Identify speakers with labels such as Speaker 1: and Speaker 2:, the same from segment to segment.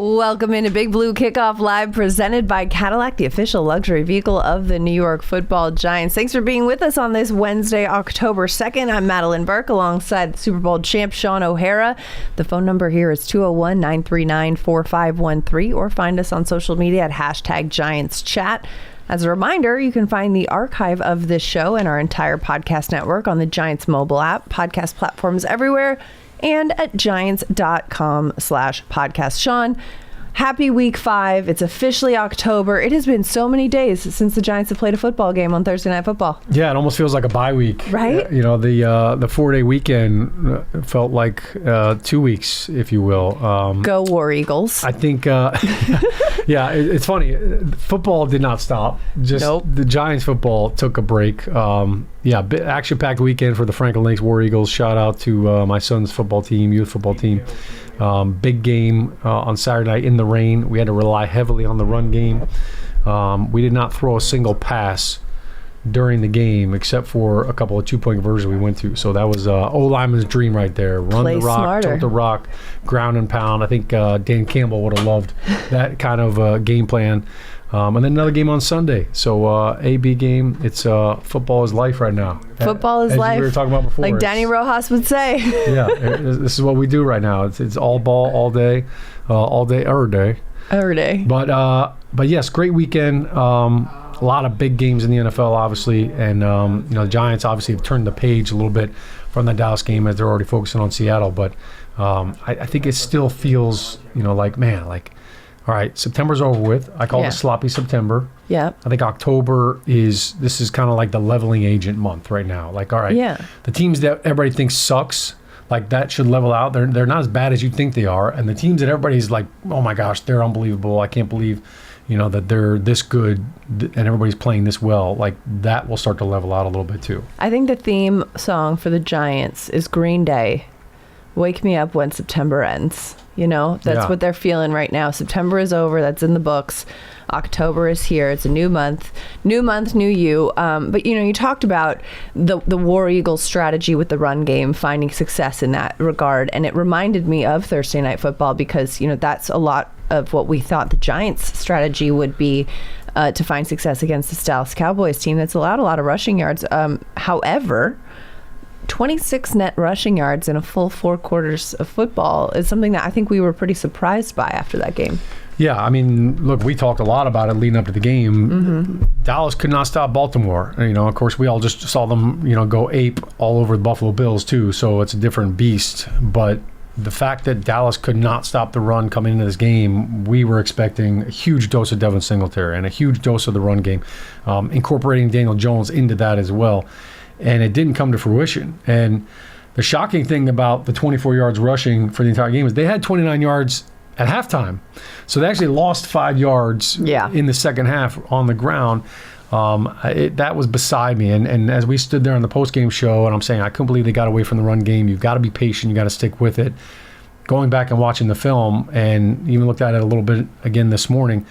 Speaker 1: Welcome into Big Blue Kickoff Live, presented by Cadillac, the official luxury vehicle of the New York Football Giants. Thanks for being with us on this Wednesday, October 2nd. I'm Madeline Burke alongside Super Bowl champ Sean O'Hara. The phone number here is 201-939-4513, or find us on social media at #GiantsChat. As a reminder, you can find the archive of this show and our entire podcast network on the Giants mobile app, podcast platforms everywhere, and at giants.com/podcast. Sean, happy week 5. It's officially October. It has been so many days since the Giants have played a football game on Thursday Night Football.
Speaker 2: Yeah, it almost feels like a bye week.
Speaker 1: Right?
Speaker 2: You know, the 4-day weekend felt like 2 weeks, if you will.
Speaker 1: Go War Eagles.
Speaker 2: I think, yeah, it's funny. Football did not stop. Just
Speaker 1: Nope.
Speaker 2: The Giants football took a break. Yeah, action-packed weekend for the Franklin Lakes War Eagles. Shout out to my son's football team, youth football team. Big game on Saturday night in the rain. We had to rely heavily on the run game. We did not throw a single pass during the game except for a couple of two-point conversions we went to. So that was O-lineman's dream right there. Run
Speaker 1: Play
Speaker 2: the rock,
Speaker 1: smarter.
Speaker 2: tilt the rock, ground and pound. I think Dan Campbell would have loved that kind of game plan. And then another game on Sunday. So A-B game. It's football is life right now.
Speaker 1: Football is
Speaker 2: As
Speaker 1: life.
Speaker 2: we were talking about before.
Speaker 1: Like Danny Rojas would say.
Speaker 2: Yeah, this is what we do right now. It's all ball all day, every day.
Speaker 1: Every day.
Speaker 2: But yes, great weekend. A lot of big games in the NFL, obviously, and the Giants obviously have turned the page a little bit from the Dallas game as they're already focusing on Seattle. But I think it still feels, like, man, like, all right, September's over with. I call it sloppy September.
Speaker 1: Yeah.
Speaker 2: I think October is kind of like the leveling agent month right now. Like, all right, the teams that everybody thinks sucks, like that should level out. They're not as bad as you think they are. And the teams that everybody's like, oh my gosh, they're unbelievable. I can't believe, that they're this good and everybody's playing this well. Like that will start to level out a little bit too.
Speaker 1: I think the theme song for the Giants is Green Day. Wake me up when September ends. That's what they're feeling right now. September is over. That's in the books. October is here. It's a new month, new you. But, you talked about the War Eagles strategy with the run game, finding success in that regard. And it reminded me of Thursday Night Football because, that's a lot of what we thought the Giants' strategy would be to find success against the Dallas Cowboys team that's allowed a lot of rushing yards. However, 26 net rushing yards in a full 4 quarters of football is something that I think we were pretty surprised by after that game.
Speaker 2: Yeah, I mean, look, we talked a lot about it leading up to the game. Mm-hmm. Dallas could not stop Baltimore. Of course, we all just saw them, go ape all over the Buffalo Bills too, so it's a different beast. But the fact that Dallas could not stop the run coming into this game, we were expecting a huge dose of Devin Singletary and a huge dose of the run game, incorporating Daniel Jones into that as well. And it didn't come to fruition. And the shocking thing about the 24 yards rushing for the entire game is they had 29 yards at halftime. So they actually lost 5 yards in the second half on the ground. That was beside me. And as we stood there on the postgame show, and I'm saying, I couldn't believe they got away from the run game. You've got to be patient. You got to stick with it. Going back and watching the film, and even looked at it a little bit again this morning,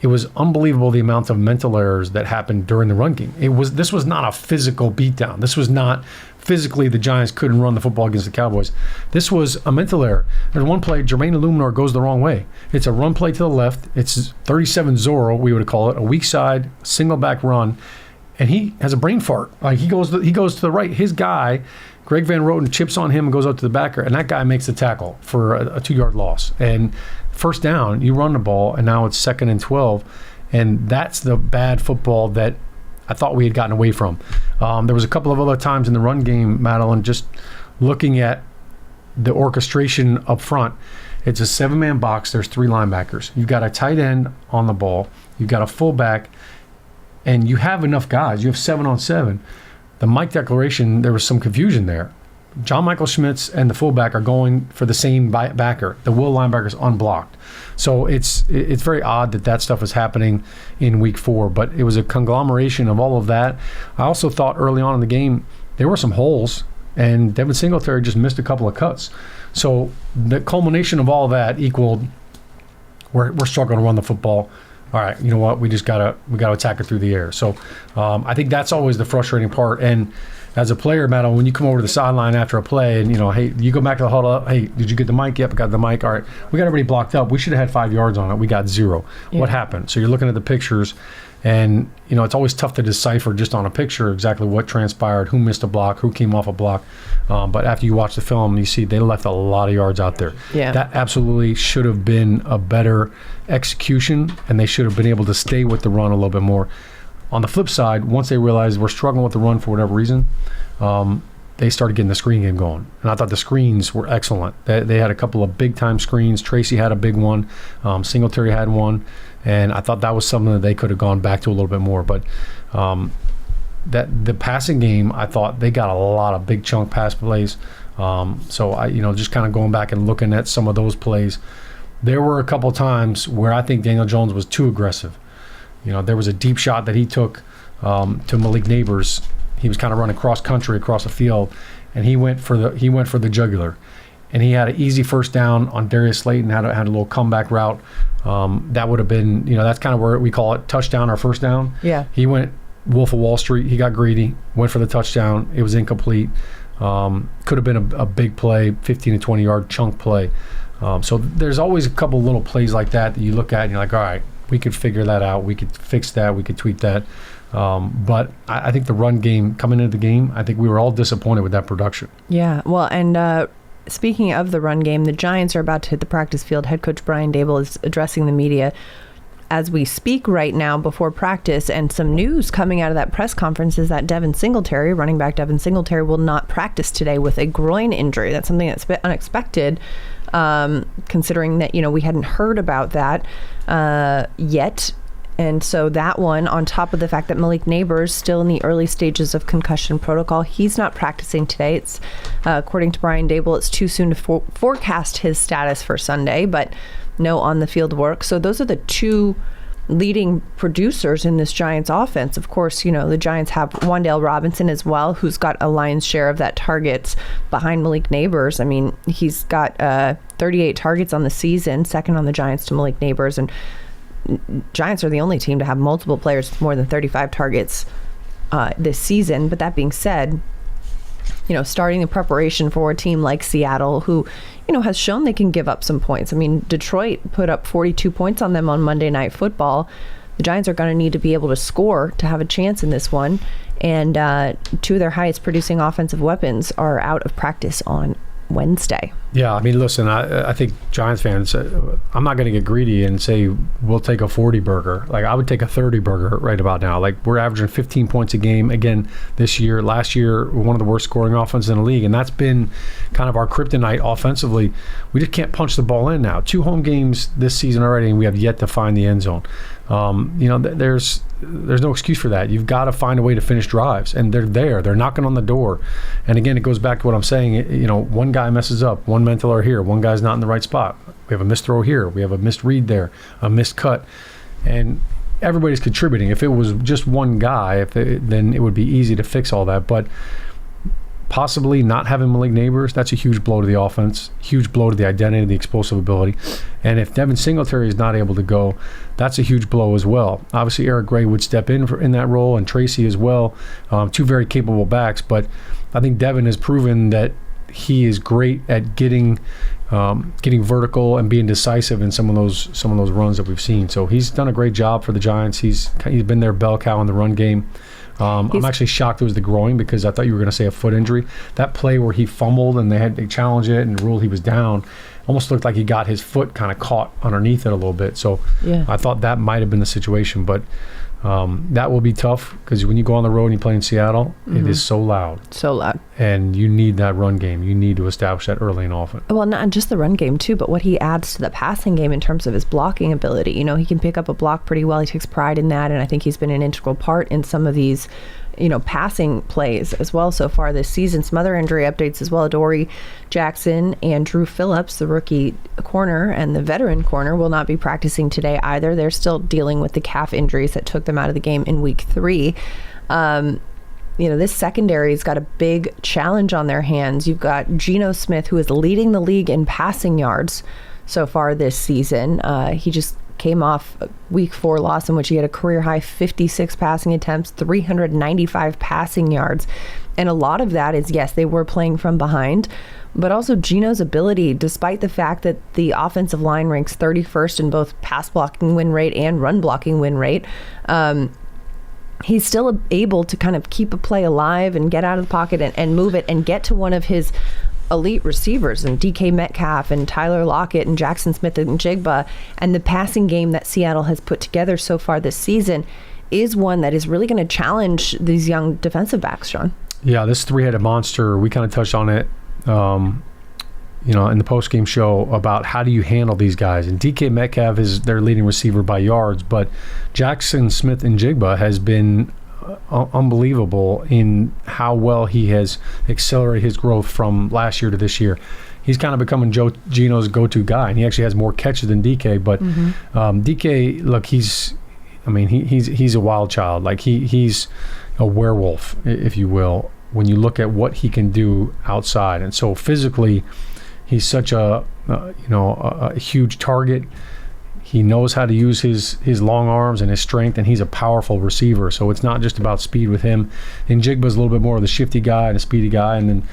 Speaker 2: it was unbelievable the amount of mental errors that happened during the run game. This was not a physical beatdown. This was not physically the Giants couldn't run the football against the Cowboys. This was a mental error. There's one play, Jermaine Illuminor goes the wrong way. It's a run play to the left. It's 37 Zorro, we would call it, a weak side, single back run, and he has a brain fart. Like he goes to the right. His guy, Greg Van Roten, chips on him and goes up to the backer, and that guy makes the tackle for a 2-yard loss. And first down, you run the ball, and now it's 2nd and 12, and that's the bad football that I thought we had gotten away from. There was a couple of other times in the run game, Madeline, just looking at the orchestration up front. It's a 7-man box. There's 3 linebackers. You've got a tight end on the ball. You've got a fullback, and you have enough guys. You have 7-on-7. The Mike declaration, there was some confusion there. John Michael Schmitz and the fullback are going for the same backer. The will linebacker is unblocked. So it's very odd that stuff is happening in week 4, but it was a conglomeration of all of that. I also thought early on in the game there were some holes, and Devin Singletary just missed a couple of cuts. So the culmination of all of that equaled we're struggling to run the football. All right, you know what? We gotta attack it through the air. So I think that's always the frustrating part. And as a player, Matt, when you come over to the sideline after a play and, hey, you go back to the huddle, hey, did you get the mic? Yep, I got the mic. All right, we got everybody blocked up. We should have had 5 yards on it. We got 0. Yeah. What happened? So you're looking at the pictures, and, it's always tough to decipher just on a picture exactly what transpired, who missed a block, who came off a block. But after you watch the film, you see they left a lot of yards out there.
Speaker 1: Yeah.
Speaker 2: That absolutely should have been a better execution, and they should have been able to stay with the run a little bit more. On the flip side, once they realized we're struggling with the run for whatever reason, they started getting the screen game going. And I thought the screens were excellent. They had a couple of big-time screens. Tracy had a big one. Singletary had one. And I thought that was something that they could have gone back to a little bit more. But that the passing game, I thought they got a lot of big chunk pass plays. So I, just kind of going back and looking at some of those plays, there were a couple times where I think Daniel Jones was too aggressive. There was a deep shot that he took to Malik Neighbors. He was kind of running cross country across the field, and he went for the jugular, and he had an easy first down on Darius Slayton. Had a little comeback route. That would have been, that's kind of where we call it touchdown or first down.
Speaker 1: Yeah.
Speaker 2: He went Wolf of Wall Street. He got greedy, went for the touchdown. It was incomplete. Could have been a big play, 15 to 20-yard chunk play. So there's always a couple little plays like that you look at and you're like, all right, we could figure that out. We could fix that. We could tweak that. But I think the run game, coming into the game, I think we were all disappointed with that production.
Speaker 1: Yeah. Well, and speaking of the run game, the Giants are about to hit the practice field. Head coach Brian Dable is addressing the media as we speak right now before practice. And some news coming out of that press conference is that running back Devin Singletary, will not practice today with a groin injury. That's something that's a bit unexpected, considering that, we hadn't heard about that yet. And so that one, on top of the fact that Malik Neighbors still in the early stages of concussion protocol, he's not practicing today. It's according to Brian Dable, it's too soon to forecast his status for Sunday, but no on-the-field work. So those are the two leading producers in this Giants offense. Of course, the Giants have Wan'Dale Robinson as well, who's got a lion's share of that targets behind Malik Neighbors. I mean, he's got 38 targets on the season, second on the Giants to Malik Neighbors, and Giants are the only team to have multiple players with more than 35 targets this season. But that being said, starting the preparation for a team like Seattle, who, has shown they can give up some points. I mean, Detroit put up 42 points on them on Monday Night Football. The Giants are going to need to be able to score to have a chance in this one. And two of their highest producing offensive weapons are out of practice on Wednesday.
Speaker 2: Yeah, I mean, listen, I think Giants fans, I'm not going to get greedy and say we'll take a 40 burger. Like, I would take a 30 burger right about now. Like, we're averaging 15 points a game again this year. Last year, one of the worst scoring offenses in the league, and that's been kind of our kryptonite offensively. We just can't punch the ball in now. 2 home games this season already, and we have yet to find the end zone. There's no excuse for that. You've got to find a way to finish drives, and they're there. They're knocking on the door. And again, it goes back to what I'm saying. One guy messes up, one mental error here, one guy's not in the right spot. We have a missed throw here, we have a missed read there, a missed cut, and everybody's contributing. If it was just one guy, then it would be easy to fix all that. But possibly not having Malik Neighbors, that's a huge blow to the offense, huge blow to the identity, the explosive ability. And if Devin Singletary is not able to go, that's a huge blow as well. Obviously, Eric Gray would step in that role, and Tracy as well. 2 very capable backs, but I think Devin has proven that he is great at getting vertical and being decisive in some of those runs that we've seen. So he's done a great job for the Giants. He's been their bell cow in the run game. I'm actually shocked it was the groin, because I thought you were going to say a foot injury. That play where he fumbled and they challenged it and ruled he was down, almost looked like he got his foot kind of caught underneath it a little bit. So yeah. I thought that might have been the situation, but that will be tough, because when you go on the road and you play in Seattle, it is so loud.
Speaker 1: So loud.
Speaker 2: And you need that run game. You need to establish that early and often.
Speaker 1: Well, not just the run game, too, but what he adds to the passing game in terms of his blocking ability. He can pick up a block pretty well. He takes pride in that, and I think he's been an integral part in some of these passing plays as well so far this season. Some other injury updates as well. Adoree Jackson and Drew Phillips, the rookie corner and the veteran corner, will not be practicing today either. They're still dealing with the calf injuries that took them out of the game in week 3. This secondary's got a big challenge on their hands. You've got Geno Smith, who is leading the league in passing yards so far this season. He just came off a week 4 loss in which he had a career high 56 passing attempts, 395 passing yards. And a lot of that is, yes, they were playing from behind, but also Geno's ability, despite the fact that the offensive line ranks 31st in both pass blocking win rate and run blocking win rate, he's still able to kind of keep a play alive and get out of the pocket and move it and get to one of his elite receivers and DK Metcalf and Tyler Lockett and Jackson Smith and Jigba. And the passing game that Seattle has put together so far this season is one that is really going to challenge these young defensive backs, Sean.
Speaker 2: Yeah, this three-headed monster, we kind of touched on it, in the post-game show about how do you handle these guys. And DK Metcalf is their leading receiver by yards, but Jackson Smith and Jigba has been unbelievable in how well he has accelerated his growth from last year to this year. He's kind of becoming Geno's go-to guy, and he actually has more catches than DK. But DK, look, he's a wild child. Like he's a werewolf, if you will, when you look at what he can do outside. And so physically, he's such a huge target. He knows how to use his long arms and his strength, and he's a powerful receiver. So it's not just about speed with him. And Jigba's a little bit more of the shifty guy and a speedy guy. And then,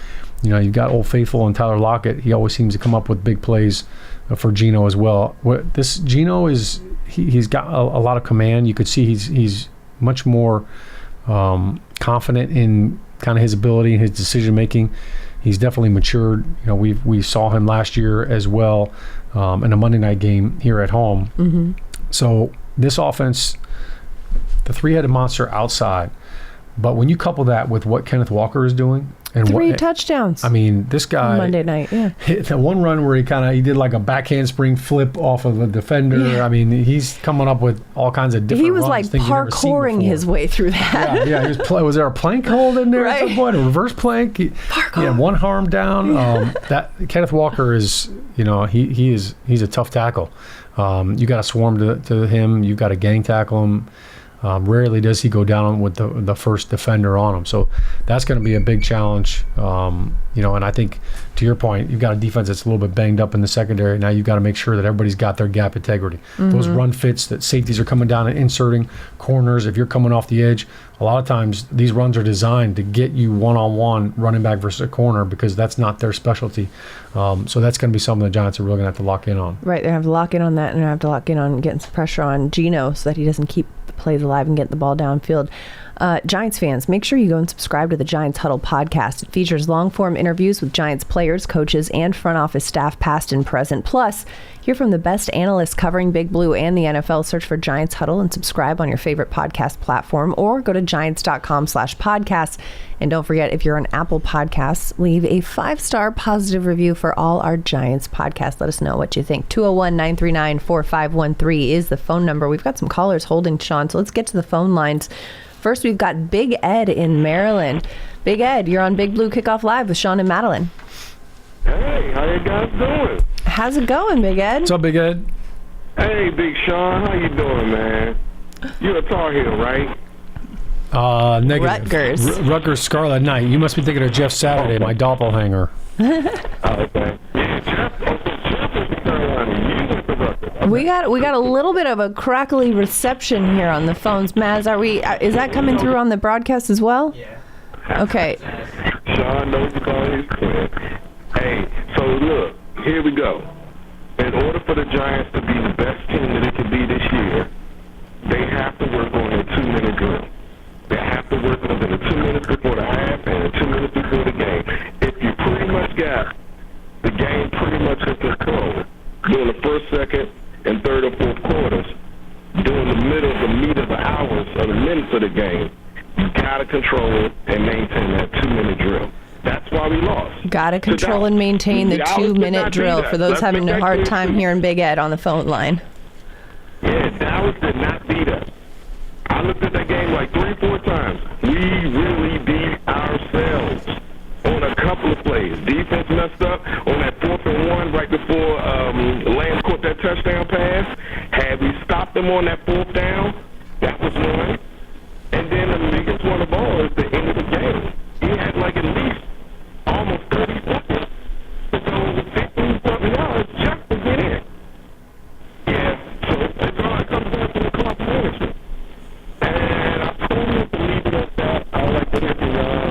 Speaker 2: you've got Old Faithful and Tyler Lockett. He always seems to come up with big plays for Geno as well. This Geno is he's got a lot of command. You could see he's much more confident in kind of his ability and his decision making. He's definitely matured. We saw him last year as well in a Monday night game here at home. Mm-hmm. So this offense, the three-headed monster outside, but when you couple that with what Kenneth Walker is doing, and
Speaker 1: 3 touchdowns.
Speaker 2: I mean, this guy
Speaker 1: Monday night, yeah.
Speaker 2: Hit the one run where he did like a back handspring flip off of a defender. Yeah. I mean, he's coming up with all kinds of different.
Speaker 1: He was
Speaker 2: runs,
Speaker 1: like parkouring his way through that.
Speaker 2: Yeah. Was there a plank hold in there
Speaker 1: right.
Speaker 2: at some point? A reverse plank? He had one arm down.
Speaker 1: Yeah.
Speaker 2: That Kenneth Walker is, he's a tough tackle. You got to swarm to him. You got to gang tackle him. Rarely does he go down with the first defender on him. So that's going to be a big challenge. And I think, to your point, you've got a defense that's a little bit banged up in the secondary. Now you've got to make sure that everybody's got their gap integrity. Mm-hmm. Those run fits that safeties are coming down and inserting, corners, if you're coming off the edge, a lot of times these runs are designed to get you one-on-one running back versus a corner because that's not their specialty. So that's going to be something the Giants are really going to have to lock in on.
Speaker 1: Right, they have to lock in on that, and they have to lock in on getting some pressure on Geno so that he doesn't keep the plays alive and get the ball downfield. Giants fans, make sure you go and subscribe to the Giants Huddle podcast. It features long-form interviews with Giants players, coaches, and front office staff past and present. Plus, hear from the best analysts covering Big Blue and the NFL. Search for Giants Huddle and subscribe on your favorite podcast platform or go to giants.com/podcasts. And don't forget, if you're on Apple Podcasts, leave a 5-star positive review for all our Giants podcasts. Let us know what you think. 201-939-4513 is the phone number. We've got some callers holding, Sean, so let's get to the phone lines. First, we've got Big Ed in Maryland. Big Ed, you're on Big Blue Kickoff Live with Sean and Madeline.
Speaker 3: Hey, how you guys doing?
Speaker 1: How's it going, Big Ed?
Speaker 2: What's up, Big Ed?
Speaker 3: Hey, Big Sean, how you doing, man? You're a Tar Heel, right?
Speaker 2: Negative.
Speaker 1: Rutgers.
Speaker 2: Rutgers Scarlet Knight. You must be thinking of Jeff Saturday, my doppelganger.
Speaker 3: Okay.
Speaker 1: We got a little bit of a crackly reception here on the phones. Maz, is that coming through on the broadcast as well?
Speaker 3: Yeah.
Speaker 1: Okay.
Speaker 3: Sean knows the call is quick. Hey, so look, here we go. In order for the Giants to be the best team that it can be this year, they have to work on a 2-minute drill. They have to work on it 2 minutes before the half and 2 minutes before the game. If you pretty much got the game pretty much in control during the first, second, and third or fourth quarters, during the middle of the meat of the hours or the minutes of the game, you got to control and maintain that 2-minute drill. That's why we lost.
Speaker 1: Got to control and maintain the 2-minute drill for those having a hard time hearing Big Ed on the phone line.
Speaker 3: Yeah, Dallas did not beat us. I looked at that game like 3-4 times. We really beat ourselves on a couple of plays. Defense messed up on that 4th and 1 right before Lance caught that touchdown pass. Had we stopped them on that 4th down, that was one. And then the biggest one of all is the end of the game. He had like at least almost 30 seconds to go 15-something yards just to get in. Yeah, so it comes down to the clock management. And I totally believe in that. I like to hear from y'all,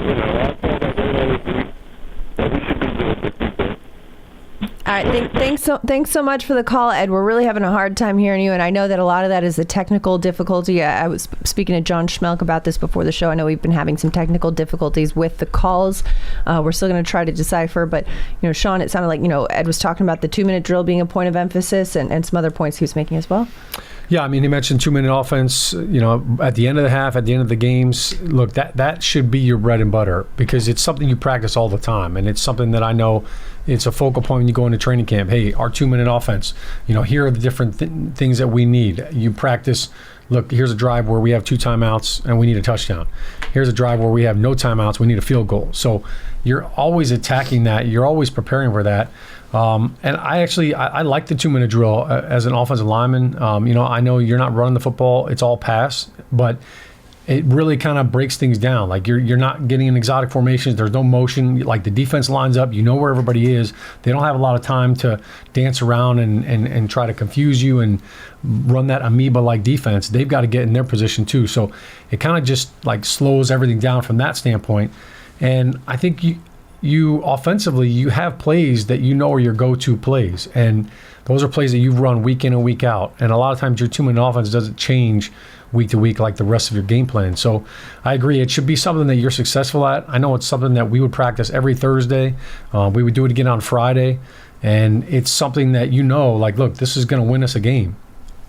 Speaker 1: Thanks so much for the call, Ed. We're really having a hard time hearing you, and I know that a lot of that is a technical difficulty. I was speaking to John Schmelk about this before the show. I know we've been having some technical difficulties with the calls. We're still going to try to decipher, but Sean, it sounded like Ed was talking about the 2-minute drill being a point of emphasis, and some other points he was making as well.
Speaker 2: Yeah, I mean, he mentioned 2-minute offense, at the end of the half, at the end of the games. Look, that should be your bread and butter because it's something you practice all the time. And it's something that I know it's a focal point when you go into training camp. Hey, our 2-minute offense, here are the different things that we need. You practice, look, here's a drive where we have 2 timeouts and we need a touchdown. Here's a drive where we have no timeouts, we need a field goal. So you're always attacking that. You're always preparing for that. And I like the 2-minute drill as an offensive lineman. I know you're not running the football; it's all pass, but it really kind of breaks things down. Like you're not getting in exotic formations. There's no motion. Like the defense lines up. You know where everybody is. They don't have a lot of time to dance around and try to confuse you and run that amoeba-like defense. They've got to get in their position too. So it kind of just like slows everything down from that standpoint. And I think you offensively, you have plays that are your go-to plays. And those are plays that you've run week in and week out. And a lot of times your 2-minute offense doesn't change week to week like the rest of your game plan. So I agree. It should be something that you're successful at. I know it's something that we would practice every Thursday. We would do it again on Friday. And it's something that like, look, this is going to win us a game.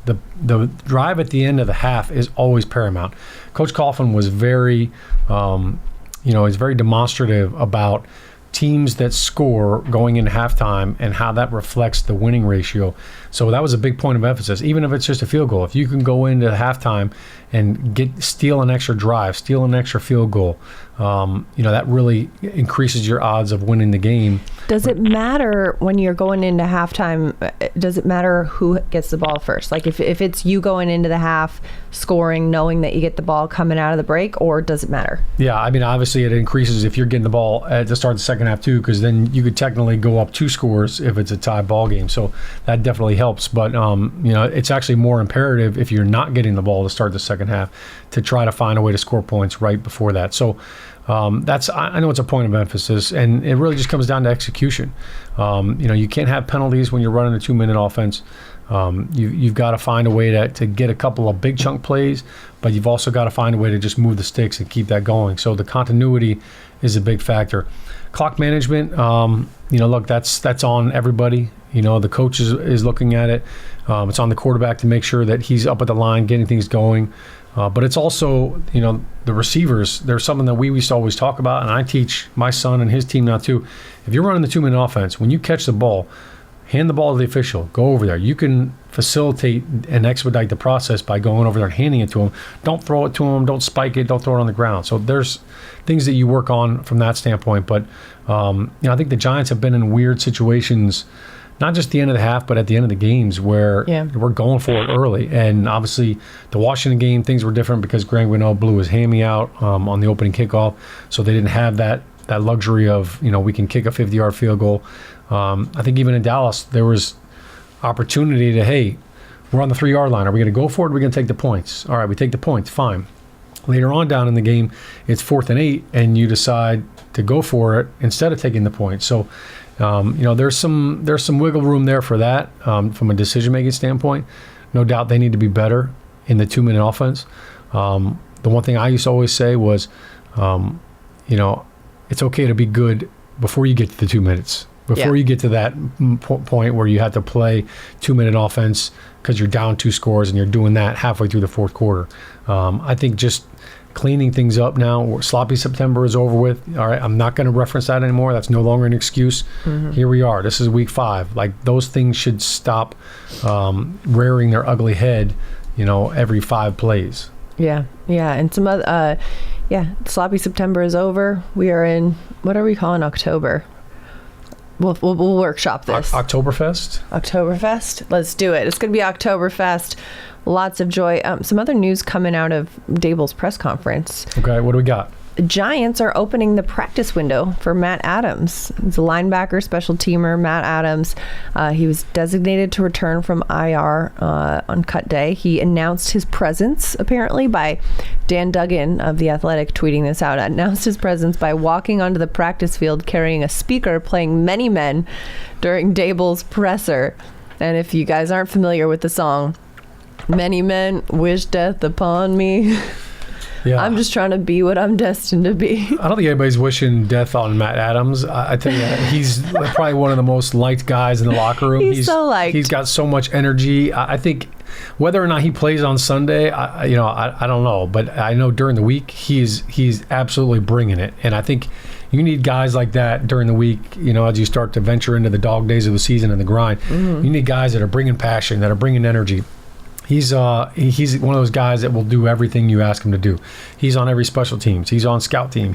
Speaker 2: The drive at the end of the half is always paramount. Coach Coughlin was very he's very demonstrative about teams that score going into halftime and how that reflects the winning ratio. So that was a big point of emphasis, even if it's just a field goal. If you can go into halftime and steal an extra drive, steal an extra field goal, that really increases your odds of winning the game.
Speaker 1: Does it matter when you're going into halftime? Does it matter who gets the ball first? Like if it's you going into the half, scoring, knowing that you get the ball coming out of the break, or does it matter? Yeah,
Speaker 2: I mean, obviously it increases if you're getting the ball at the start of the second half too, because then you could technically go up 2 scores if it's a tie ball game. So that definitely helps. But it's actually more imperative if you're not getting the ball to start the second half to try to find a way to score points right before that. So I know it's a point of emphasis, and it really just comes down to execution. You can't have penalties when you're running a 2-minute offense. You've got to find a way to get a couple of big chunk plays, but you've also got to find a way to just move the sticks and keep that going. So the continuity is a big factor. Clock management, look, that's on everybody. The coach is looking at it. It's on the quarterback to make sure that he's up at the line, getting things going. But it's also, the receivers. There's something that we used to always talk about, and I teach my son and his team now too. If you're running the 2-minute offense, when you catch the ball, hand the ball to the official. Go over there. You can facilitate and expedite the process by going over there and handing it to him. Don't throw it to him. Don't spike it. Don't throw it on the ground. So there's things that you work on from that standpoint. But I think the Giants have been in weird situations, not just the end of the half, but at the end of the games where we're going for it early. And obviously the Washington game, things were different because Greg Winnow blew his hammy out on the opening kickoff. So they didn't have that luxury of, we can kick a 50-yard field goal. I think even in Dallas, there was opportunity to, hey, we're on the 3-yard line. Are we going to go for it? Or are we going to take the points? All right, we take the points. Fine. Later on down in the game, it's 4th and 8, and you decide to go for it instead of taking the points. So, there's some wiggle room there for that from a decision-making standpoint. No doubt they need to be better in the 2-minute offense. The one thing I used to always say was, it's okay to be good before you get to the 2 minutes. Before you get to that point where you have to play 2-minute offense because you're down 2 scores and you're doing that halfway through the fourth quarter. I think just cleaning things up now. Sloppy September is over with. All right, I'm not going to reference that anymore. That's no longer an excuse. Mm-hmm. Here we are. This is week 5. Like, those things should stop rearing their ugly head, every 5 plays.
Speaker 1: Yeah. And some other, sloppy September is over. We are in, what are we calling October? We'll workshop this.
Speaker 2: Oktoberfest?
Speaker 1: Let's do it. It's going to be Oktoberfest. Lots of joy. Some other news coming out of Dable's press conference.
Speaker 2: Okay, what do we got?
Speaker 1: Giants are opening the practice window for Matt Adams. He's a linebacker, special teamer, Matt Adams. He was designated to return from IR on cut day. He announced his presence, apparently, by Dan Duggan of The Athletic tweeting this out, announced his presence by walking onto the practice field carrying a speaker playing Many Men during Dable's presser. And if you guys aren't familiar with the song, Many men wish death upon me. Yeah. I'm just trying to be what I'm destined to be.
Speaker 2: I don't think anybody's wishing death on Matt Adams. I tell you, he's probably one of the most liked guys in the locker room.
Speaker 1: He's so liked.
Speaker 2: He's got so much energy. I think whether or not he plays on Sunday, I don't know. But I know during the week, he's absolutely bringing it. And I think you need guys like that during the week, as you start to venture into the dog days of the season and the grind. Mm-hmm. You need guys that are bringing passion, that are bringing energy. He's one of those guys that will do everything you ask him to do. He's on every special teams. He's on scout team.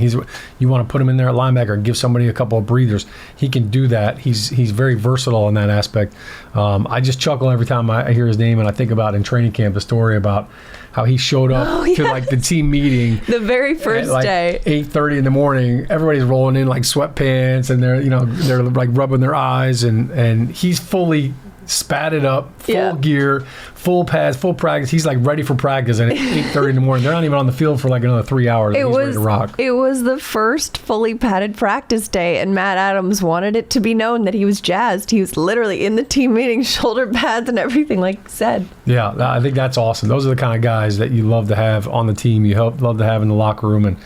Speaker 2: You want to put him in there at linebacker and give somebody a couple of breathers. He can do that. He's very versatile in that aspect. I just chuckle every time I hear his name, and I think about in training camp the story about how he showed up to like the team meeting
Speaker 1: the very first day,
Speaker 2: 8:30 in the morning. Everybody's rolling in like sweatpants, and they're like rubbing their eyes, and he's fully spatted up, full gear, full pads, full practice. He's like ready for practice, and at 8:30 in the morning, they're not even on the field for like another 3 hours. He's ready to rock.
Speaker 1: It was the first fully padded practice day, and Matt Adams wanted it to be known that he was jazzed. He was literally in the team meeting, shoulder pads and everything, like you said.
Speaker 2: Yeah, I think that's awesome. Those are the kind of guys that you love to have on the team. You love to have in the locker room, and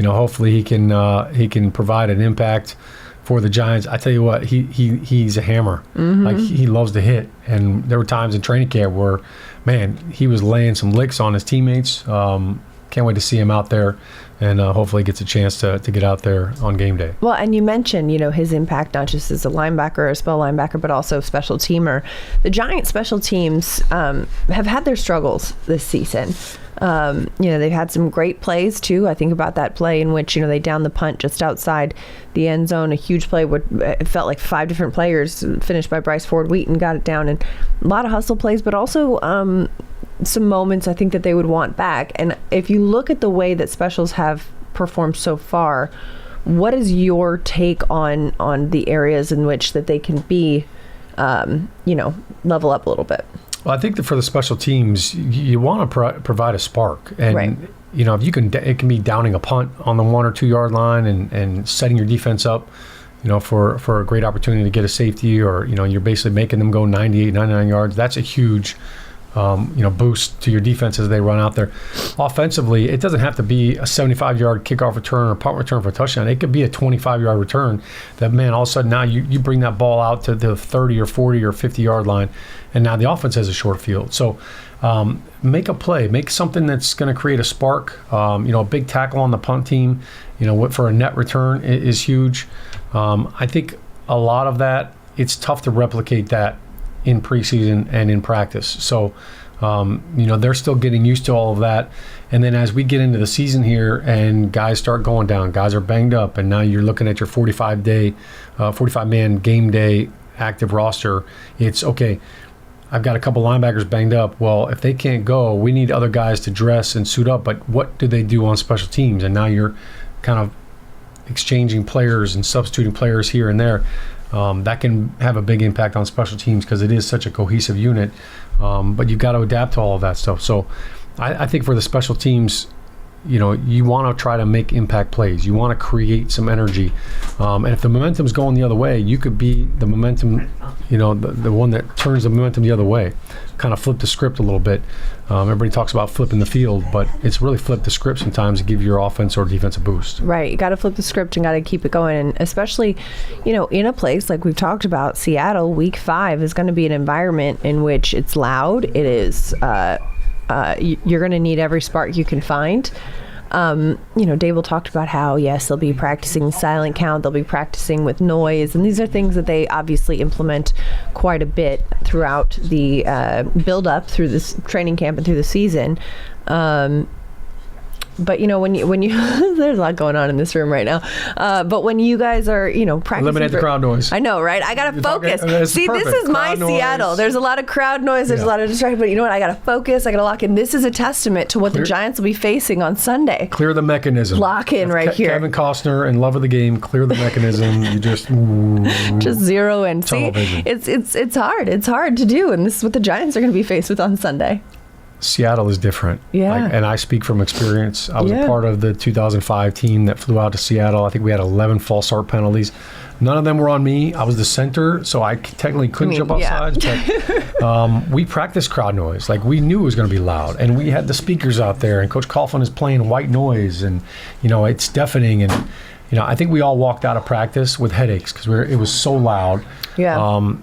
Speaker 2: hopefully he can provide an impact for the Giants. I tell you what, he's a hammer. Mm-hmm. Like he loves to hit, and there were times in training camp where, man, he was laying some licks on his teammates. Can't wait to see him out there, and hopefully gets a chance to get out there on game day.
Speaker 1: Well, and you mentioned, his impact not just as a linebacker, a spell linebacker, but also special teamer. The Giants special teams have had their struggles this season. They've had some great plays too. I think about that play in which, they downed the punt just outside the end zone, a huge play where it felt like 5 different players finished by Bryce Ford Wheaton got it down, and a lot of hustle plays, but also some moments I think that they would want back. And if you look at the way that specials have performed so far, what is your take on the areas in which that they can be, level up a little bit?
Speaker 2: Well, I think that for the special teams, you want to provide a spark. And,
Speaker 1: right.
Speaker 2: If you can, it can be downing a punt on the 1 or 2 yard line and setting your defense up, for a great opportunity to get a safety, or, you're basically making them go 98, 99 yards. That's a huge, boost to your defense as they run out there. Offensively, it doesn't have to be a 75-yard kickoff return or punt return for a touchdown. It could be a 25-yard return that, man, all of a sudden now you bring that ball out to the 30 or 40 or 50-yard line, and now the offense has a short field. So make a play. Make something that's going to create a spark. A big tackle on the punt team, for a net return is huge. I think a lot of that, it's tough to replicate that in preseason and in practice. So, they're still getting used to all of that. And then as we get into the season here and guys start going down, guys are banged up, and now you're looking at your 45-man game day active roster. It's okay, I've got a couple linebackers banged up. Well, if they can't go, we need other guys to dress and suit up. But what do they do on special teams? And now you're kind of exchanging players and substituting players here and there. That can have a big impact on special teams because it is such a cohesive unit. But you've got to adapt to all of that stuff. So I think for the special teams, you want to try to make impact plays. You want to create some energy. And if the momentum's going the other way, you could be the momentum, the one that turns the momentum the other way. Kind of flip the script a little bit. Everybody talks about flipping the field, but it's really flip the script sometimes to give your offense or defense a boost.
Speaker 1: Right. You got to flip the script and got to keep it going. And especially, in a place like we've talked about, Seattle, week 5 is going to be an environment in which it's loud. It is, you're going to need every spark you can find. Dable talked about how, yes, they'll be practicing silent count, they'll be practicing with noise, and these are things that they obviously implement quite a bit throughout the build up through this training camp and through the season. But when you there's a lot going on in this room right now. But when you guys are practicing,
Speaker 2: eliminate the crowd noise.
Speaker 1: I know, right? I gotta focus. See,
Speaker 2: perfect.
Speaker 1: this is my
Speaker 2: Crowd
Speaker 1: Seattle.
Speaker 2: noise.
Speaker 1: There's a lot of crowd noise. There's a lot of distraction. But you know what? I gotta focus. I gotta lock in. This is a testament to what the Giants will be facing on Sunday.
Speaker 2: Clear the mechanism.
Speaker 1: Lock in right here.
Speaker 2: Kevin Costner, in love of the game. Clear the mechanism. You just
Speaker 1: zero in. See,
Speaker 2: television.
Speaker 1: it's hard. It's hard to do, and this is what the Giants are going to be faced with on Sunday.
Speaker 2: Seattle is different.
Speaker 1: Yeah.
Speaker 2: And I speak from experience. I was a part of the 2005 team that flew out to Seattle. I think we had 11 false start penalties. None of them were on me. I was the center, so I technically couldn't jump off sides. But we practiced crowd noise. Like, we knew it was going to be loud. And we had the speakers out there, and Coach Coughlin is playing white noise. And, it's deafening. And, I think we all walked out of practice with headaches because it was so loud.
Speaker 1: Yeah.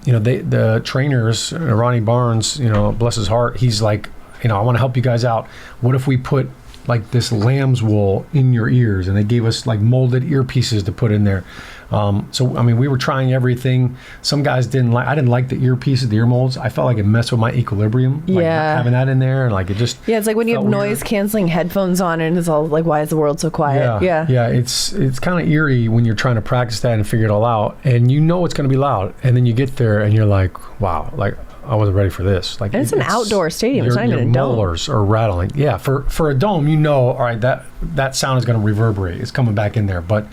Speaker 2: The trainers, Ronnie Barnes, bless his heart, he's like, I want to help you guys out. What if we put like this lamb's wool in your ears? And they gave us like molded earpieces to put in there. We were trying everything. Some guys didn't like. I didn't like the earpieces, the ear molds. I felt like it messed with my equilibrium. Like having that in there, and like it just.
Speaker 1: Yeah, it's like when you have noise canceling headphones on, and it's all like, why is the world so quiet?
Speaker 2: Yeah. It's kind of eerie when you're trying to practice that and figure it all out, and it's going to be loud, and then you get there and you're like, wow, like. I wasn't ready for this. Like,
Speaker 1: and it's an outdoor stadium. It's not even a dome.
Speaker 2: Your molars are rattling. Yeah, for a dome, all right, that sound is going to reverberate. It's coming back in there, but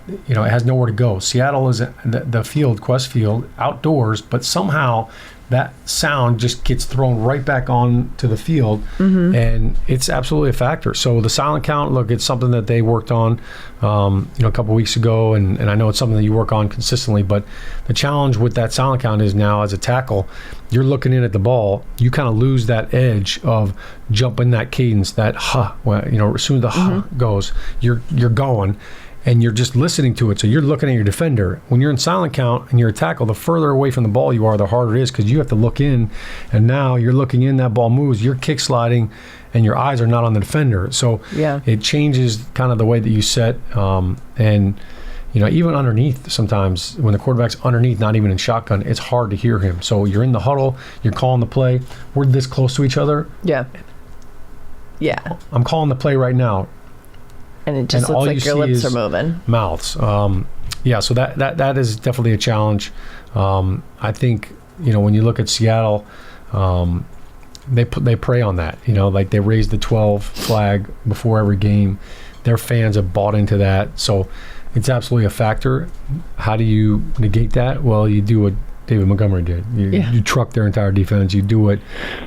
Speaker 2: it has nowhere to go. Seattle is the field, Quest Field, outdoors, but somehow that sound just gets thrown right back on to the field, and it's absolutely a factor. So the silent count, look, it's something that they worked on, a couple weeks ago, and I know it's something that you work on consistently. But the challenge with that silent count is now, as a tackle, you're looking in at the ball, you kind of lose that edge of jumping that cadence, that as soon as the goes, you're going. And you're just listening to it, so you're looking at your defender. When you're in silent count and you're a tackle, the further away from the ball you are, the harder it is, because you have to look in, and now you're looking in, that ball moves, you're kick sliding, and your eyes are not on the defender. So it changes kind of the way that you set, and even underneath, sometimes when the quarterback's underneath, not even in shotgun, it's hard to hear him. So you're in the huddle, you're calling the play, we're this close to each other.
Speaker 1: Yeah.
Speaker 2: I'm calling the play right now.
Speaker 1: And it just looks like your lips are moving.
Speaker 2: Mouths. So that is definitely a challenge. I think, when you look at Seattle, they prey on that. Like they raise the 12 flag before every game. Their fans have bought into that. So it's absolutely a factor. How do you negate that? Well, you do what David Montgomery did. You truck their entire defense. You do what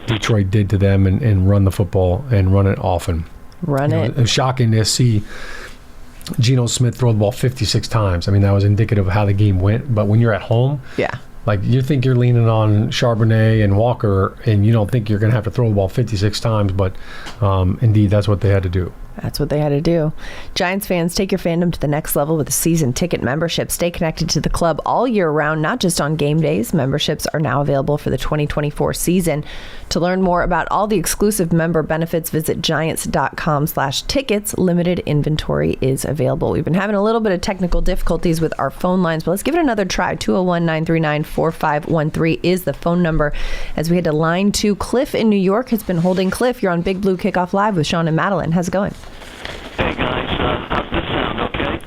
Speaker 2: Detroit did to them and run the football and run it often. It was shocking to see Geno Smith throw the ball 56 times. I mean, that was indicative of how the game went. But when you're at home, like you think you're leaning on Charbonnet and Walker, and you don't think you're going to have to throw the ball 56 times. But indeed, that's what they had to do.
Speaker 1: That's what they had to do. Giants fans, take your fandom to the next level with a season ticket membership. Stay connected to the club all year round, not just on game days. Memberships are now available for the 2024 season. To learn more about all the exclusive member benefits, visit giants.com/tickets. Limited inventory is available. We've been having a little bit of technical difficulties with our phone lines, but let's give it another try. 201-939-4513 is the phone number. As we head to line 2, Cliff in New York has been holding. Cliff, you're on Big Blue Kickoff Live with Sean and Madeline. How's it going?
Speaker 4: Hey guys, how's this sound? Okay.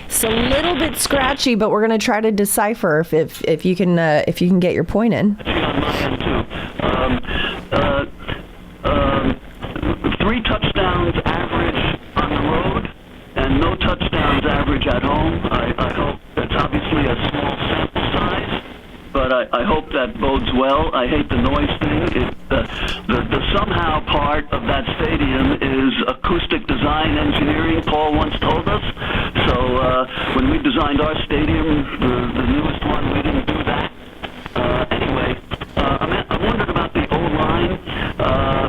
Speaker 1: It's a little bit scratchy, but we're going to try to decipher if you can get your point in.
Speaker 4: It's on my end too. 3 touchdowns average on the road, and no touchdowns average at home. I hope that's obviously a small sample size, but I hope that bodes well. I hate the noise thing. The somehow part of that stadium is acoustic design engineering, Paul once told us. So when we designed our stadium, the newest one, we didn't do that. Anyway, I wondered about the O-line.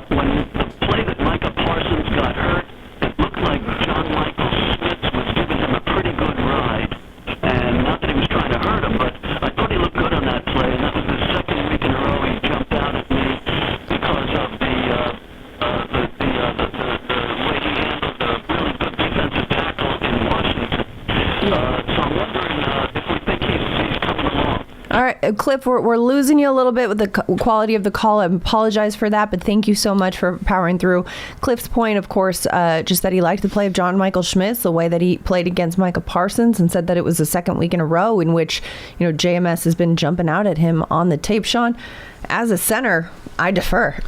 Speaker 4: When the play that Micah Parsons got hurt, it looked like John Michael Schmitz was giving him a pretty good ride. And not that he was trying to hurt him, but I thought he looked good on that play, and that was the second week in a row he jumped out at me because of the way he handled the really good defensive tackle in Washington. So I'm wondering if we think he's coming along.
Speaker 1: All right, Cliff, we're losing you a little bit with the quality of the call. I apologize for that, but thank you so much for powering through. Cliff's point, of course, just that he liked the play of John Michael Schmitz, the way that he played against Micah Parsons, and said that it was the second week in a row in which, JMS has been jumping out at him on the tape. Sean, as a center, I defer.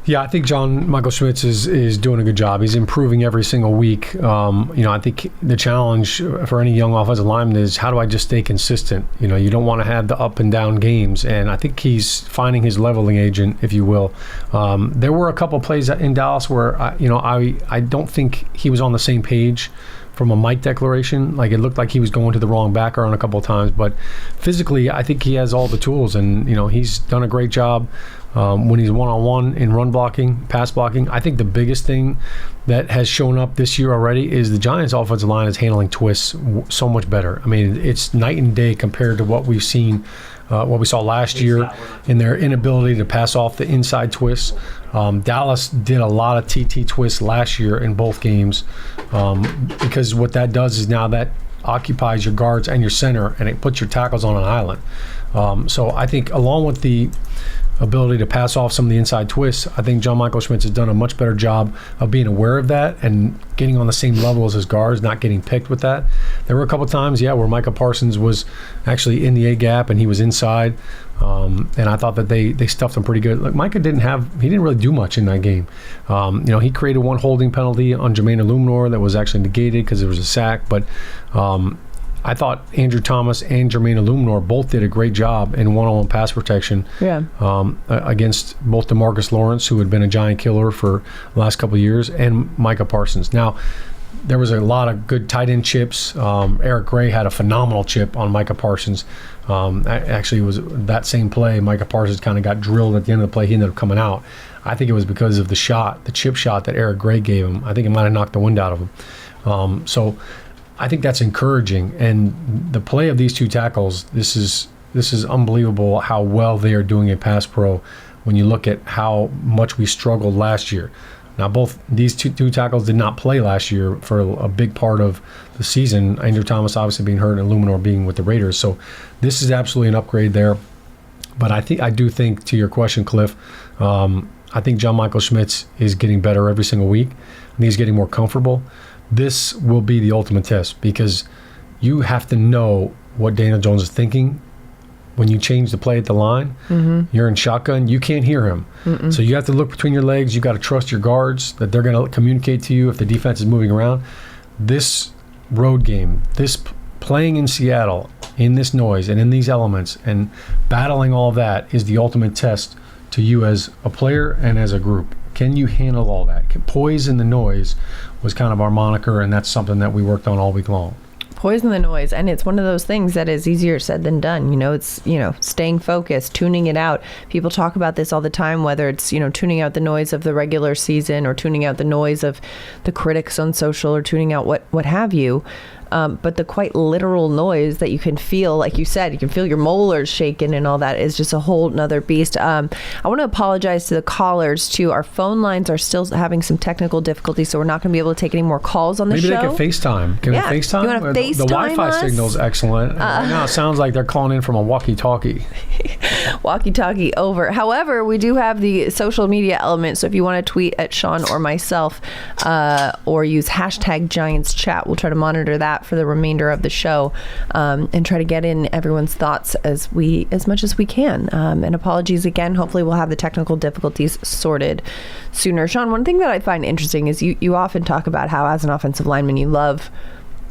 Speaker 2: Yeah, I think John Michael Schmitz is doing a good job. He's improving every single week. I think the challenge for any young offensive lineman is, how do I just stay consistent? You don't want to have the up and down games, and I think he's finding his leveling agent, if you will. There were a couple plays in Dallas where I don't think he was on the same page from a Mike declaration. Like, it looked like he was going to the wrong backer on a couple of times, but physically I think he has all the tools, and he's done a great job when he's one-on-one in run blocking, pass blocking. I think the biggest thing that has shown up this year already is the Giants' offensive line is handling twists so much better. I mean, it's night and day compared to what we've seen, what we saw last year in their inability to pass off the inside twists. Dallas did a lot of TT twists last year in both games, because what that does is now that occupies your guards and your center, and it puts your tackles on an island. So I think, along with the ability to pass off some of the inside twists, I think John Michael Schmitz has done a much better job of being aware of that and getting on the same level as his guards, not getting picked with that. There were a couple times, where Micah Parsons was actually in the A gap and he was inside, and I thought that they stuffed him pretty good. Look, Micah didn't really do much in that game. He created one holding penalty on Jermaine Illuminor that was actually negated because there was a sack, but I thought Andrew Thomas and Jermaine Illuminor both did a great job in one-on-one pass protection against both DeMarcus Lawrence, who had been a giant killer for the last couple of years, and Micah Parsons. Now, there was a lot of good tight end chips. Eric Gray had a phenomenal chip on Micah Parsons. Actually, it was that same play. Micah Parsons kind of got drilled at the end of the play. He ended up coming out. I think it was because of the chip shot that Eric Gray gave him. I think it might have knocked the wind out of him. So I think that's encouraging. And the play of these two tackles, this is unbelievable how well they are doing in pass pro when you look at how much we struggled last year. Now, both these two tackles did not play last year for a big part of the season. Andrew Thomas obviously being hurt and Illuminor being with the Raiders. So this is absolutely an upgrade there. But I do think, to your question, Cliff, I think John Michael Schmitz is getting better every single week. I think he's getting more comfortable. This will be the ultimate test, because you have to know what Daniel Jones is thinking when you change the play at the line. You're in shotgun. You can't hear him. So you have to look between your legs. You got to trust your guards that they're going to communicate to you if the defense is moving around. This road game, this playing in Seattle, in this noise and in these elements and battling all of that, is the ultimate test to you as a player and as a group. Can you handle all that? Poise in the noise was kind of our moniker, and that's something that we worked on all week long.
Speaker 1: Poise in the noise, and it's one of those things that is easier said than done. It's staying focused, tuning it out. People talk about this all the time, whether it's tuning out the noise of the regular season or tuning out the noise of the critics on social or tuning out what have you. But the quite literal noise that you can feel, like you said, you can feel your molars shaking and all that, is just a whole nother beast. I want to apologize to the callers, too. Our phone lines are still having some technical difficulties, so we're not going to be able to take any more calls on the show.
Speaker 2: Maybe they can FaceTime. Can we FaceTime?
Speaker 1: You want to FaceTime
Speaker 2: The Wi-Fi
Speaker 1: us?
Speaker 2: signal's excellent. Right now it sounds like they're calling in from a walkie-talkie.
Speaker 1: Walkie-talkie over. However, we do have the social media element, so if you want to tweet at Sean or myself or use hashtag Giants Chat, we'll try to monitor that for the remainder of the show and try to get in everyone's thoughts as much as we can. And apologies again. Hopefully we'll have the technical difficulties sorted sooner. Sean, one thing that I find interesting is you often talk about how, as an offensive lineman, you love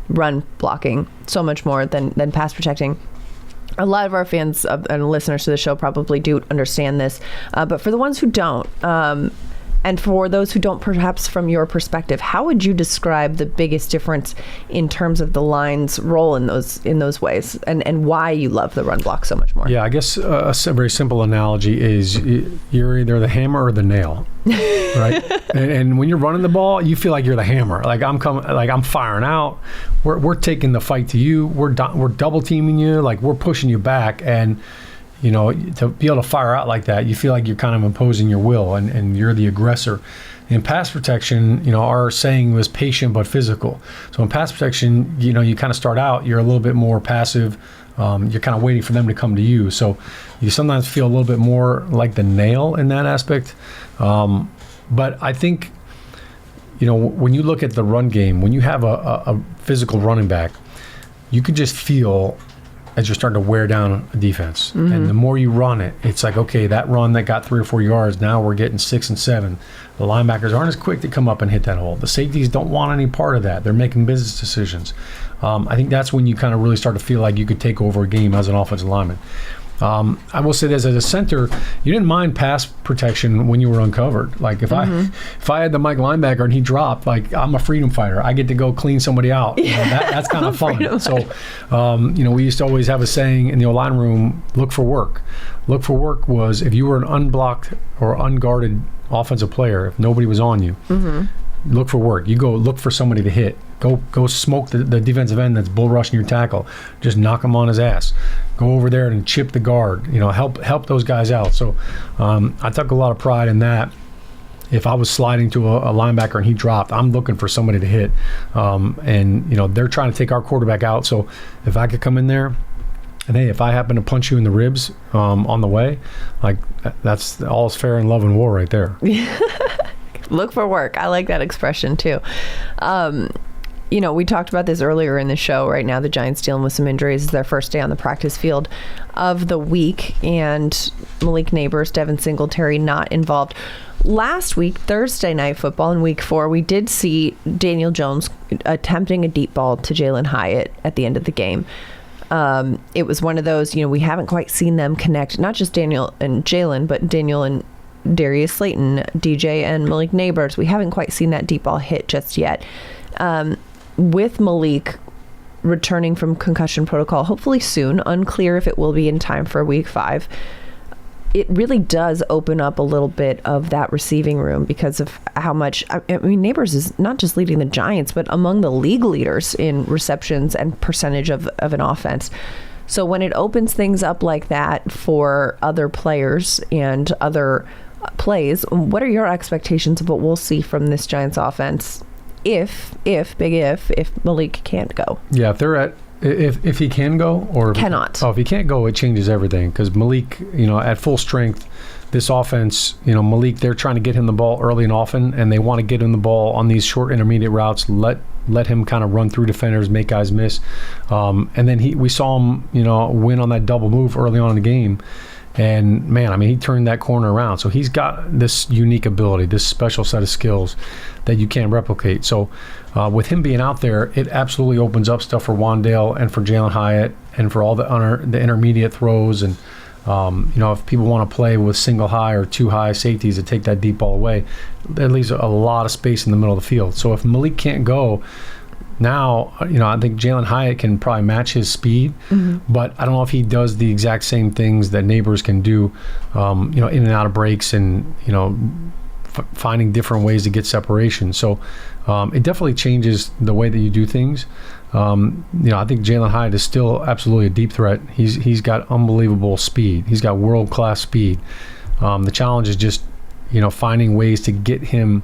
Speaker 1: run blocking so much more than pass protecting. A lot of our fans and listeners to the show probably do understand this, but for the ones who don't, and for those who don't, perhaps from your perspective, how would you describe the biggest difference in terms of the line's role in those ways, and why you love the run block so much more?
Speaker 2: Yeah, I guess a very simple analogy is you're either the hammer or the nail, right? and when you're running the ball, you feel like you're the hammer. Like I'm firing out. We're taking the fight to you. We're double teaming you. Like, we're pushing you back, and to be able to fire out like that, you feel like you're kind of imposing your will and you're the aggressor. In pass protection, our saying was patient but physical. So in pass protection, you kind of start out, you're a little bit more passive. You're kind of waiting for them to come to you. So you sometimes feel a little bit more like the nail in that aspect. But I think, when you look at the run game, when you have a physical running back, you can just feel as you're starting to wear down a defense. Mm-hmm. And the more you run it, it's like, okay, that run that got 3 or 4 yards, now we're getting 6 and 7. The linebackers aren't as quick to come up and hit that hole. The safeties don't want any part of that. They're making business decisions. I think that's when you kind of really start to feel like you could take over a game as an offensive lineman. I will say this, as a center, you didn't mind pass protection when you were uncovered. Like if I had the Mike linebacker and he dropped, like I'm a freedom fighter. I get to go clean somebody out. That's kind of fun. So, we used to always have a saying in the O-line room, look for work. Look for work was if you were an unblocked or unguarded offensive player, if nobody was on you, look for work. You go look for somebody to hit. Go smoke the defensive end that's bull rushing your tackle. Just knock him on his ass. Go over there and chip the guard. Help those guys out. So I took a lot of pride in that. If I was sliding to a linebacker and he dropped, I'm looking for somebody to hit. And they're trying to take our quarterback out. So if I could come in there, and hey, if I happen to punch you in the ribs on the way, like that's all's fair in love and war right there.
Speaker 1: Look for work. I like that expression too. We talked about this earlier in the show. Right now, the Giants dealing with some injuries. It's their first day on the practice field of the week, and Malik Neighbors, Devin Singletary not involved. Last week, Thursday Night Football in Week 4, we did see Daniel Jones attempting a deep ball to Jalen Hyatt at the end of the game. It was one of those, we haven't quite seen them connect, not just Daniel and Jalen, but Daniel and Darius Slayton, DJ and Malik Neighbors. We haven't quite seen that deep ball hit just yet. With Malik returning from concussion protocol, hopefully soon, unclear if it will be in time for Week 5, it really does open up a little bit of that receiving room because of how much, Neighbors is not just leading the Giants, but among the league leaders in receptions and percentage of an offense. So when it opens things up like that for other players and other plays, what are your expectations of what we'll see from this Giants offense if Malik can't go?
Speaker 2: Yeah, if he can go or
Speaker 1: cannot.
Speaker 2: If he can't go, it changes everything because Malik, at full strength, this offense, Malik, they're trying to get him the ball early and often, and they want to get him the ball on these short intermediate routes. Let him kind of run through defenders, make guys miss, and then we saw him, win on that double move early on in the game. And man, he turned that corner around. So he's got this unique ability, this special set of skills that you can't replicate. So with him being out there, it absolutely opens up stuff for Wandale and for Jalen Hyatt and for all the intermediate throws. And if people want to play with single high or two high safeties to take that deep ball away, that leaves a lot of space in the middle of the field. So if Malik can't go, now, I think Jalen Hyatt can probably match his speed, but I don't know if he does the exact same things that Neighbors can do, in and out of breaks and, finding different ways to get separation. So it definitely changes the way that you do things. I think Jalen Hyatt is still absolutely a deep threat. He's got unbelievable speed. He's got world-class speed. The challenge is just, finding ways to get him